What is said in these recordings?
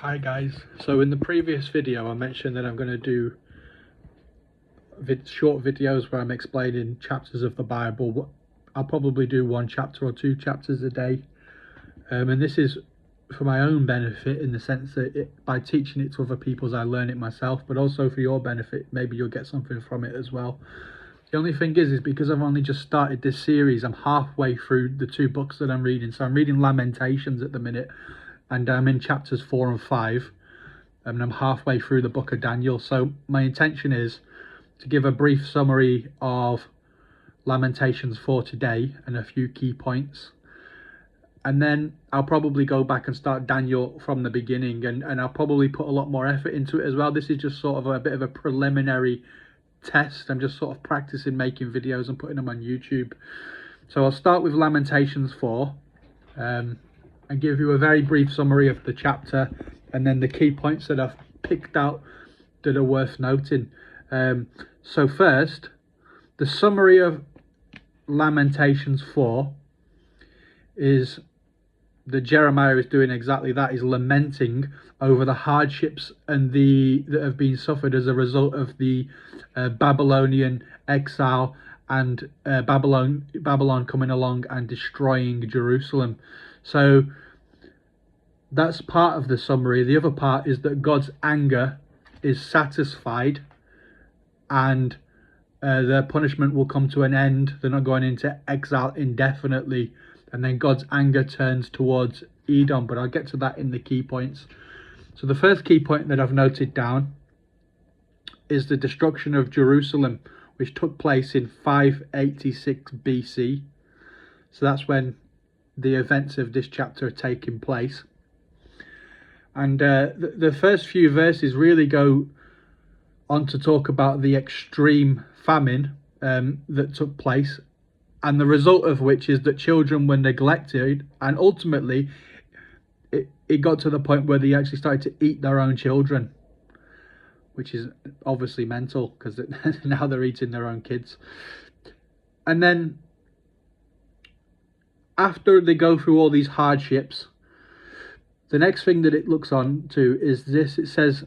Hi guys, so in the previous video I mentioned that I'm going to do short videos where I'm explaining chapters of the Bible. I'll probably do one chapter or two chapters a day, and this is for my own benefit in the sense that by teaching it to other people I learn it myself, but also for your benefit. Maybe you'll get something from it as well. The only thing is because I've only just started this series, I'm halfway through the two books that I'm reading. So I'm reading Lamentations at the minute, and I'm in chapters 4 and 5, and I'm halfway through the book of Daniel. So my intention is to give a brief summary of Lamentations 4 today and a few key points, and then I'll probably go back and start Daniel from the beginning, and I'll probably put a lot more effort into it as well. This is just sort of a bit of a preliminary test. I'm just sort of practicing making videos and putting them on YouTube. So I'll start with Lamentations 4 and give you a very brief summary of the chapter, and then the key points that I've picked out that are worth noting. So first, the summary of Lamentations 4 is that Jeremiah is doing exactly that. He's lamenting over the hardships and that have been suffered as a result of the Babylonian exile and Babylon coming along and destroying Jerusalem. So that's part of the summary. The other part is that God's anger is satisfied, and their punishment will come to an end. They're not going into exile indefinitely, and then God's anger turns towards Edom, but I'll get to that in the key points. So the first key point that I've noted down is the destruction of Jerusalem, which took place in 586 BC. So that's when the events of this chapter are taking place. And the first few verses really go on to talk about the extreme famine that took place, and the result of which is that children were neglected, and ultimately it got to the point where they actually started to eat their own children, which is obviously mental, because now they're eating their own kids. And then after they go through all these hardships, the next thing that it looks on to is this. It says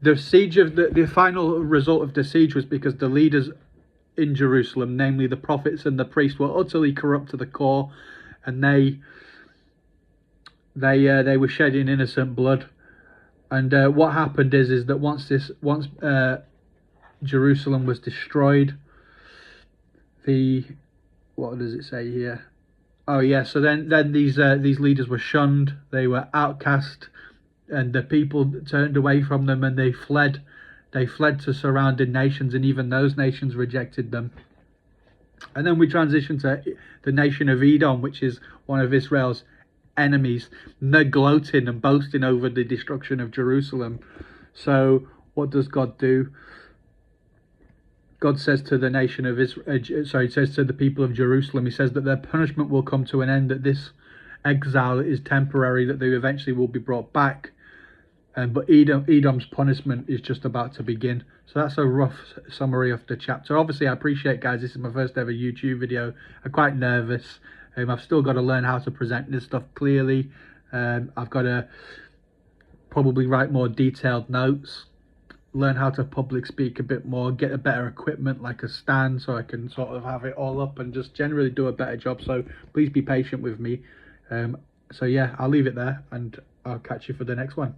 the siege of the final result of the siege was because the leaders in Jerusalem, namely the prophets and the priests, were utterly corrupt to the core, and they were shedding innocent blood. And what happened is that once Jerusalem was destroyed, what does it say here? Oh yeah, so then these leaders were shunned, they were outcast, and the people turned away from them, and they fled to surrounding nations, and even those nations rejected them. And then we transition to the nation of Edom, which is one of Israel's enemies, and they're gloating and boasting over the destruction of Jerusalem. So what does God do? God says to the nation of Israel, says to the people of Jerusalem, he says that their punishment will come to an end, that this exile is temporary, that they eventually will be brought back. But Edom's punishment is just about to begin. So that's a rough summary of the chapter. Obviously, I appreciate, guys, this is my first ever YouTube video. I'm quite nervous. I've still got to learn how to present this stuff clearly. I've got to probably write more detailed notes, learn how to public speak a bit more, get a better equipment like a stand so I can sort of have it all up and just generally do a better job. So please be patient with me. So yeah, I'll leave it there, and I'll catch you for the next one.